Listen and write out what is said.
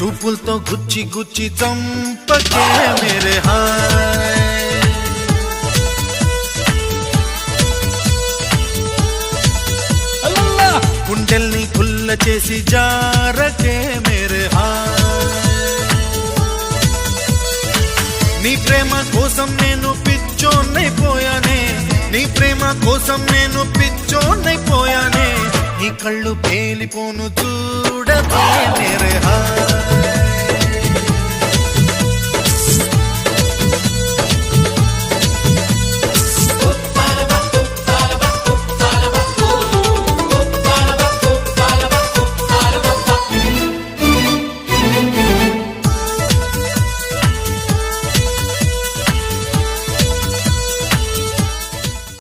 చూపులతో గుచ్చి గుచ్చి చంపకే మేరే హాయ్, గుండెల్ని కుల్ల చేసి జారకే మేరే హాయ్. నీ ప్రేమ కోసం నేను పిచ్చోన్నైపోయానే, నీ ప్రేమ కోసం నేను పిచ్చోన్నైపోయానే, నీ కళ్ళు పేలిపోను చూడకే మేరే హాయ్.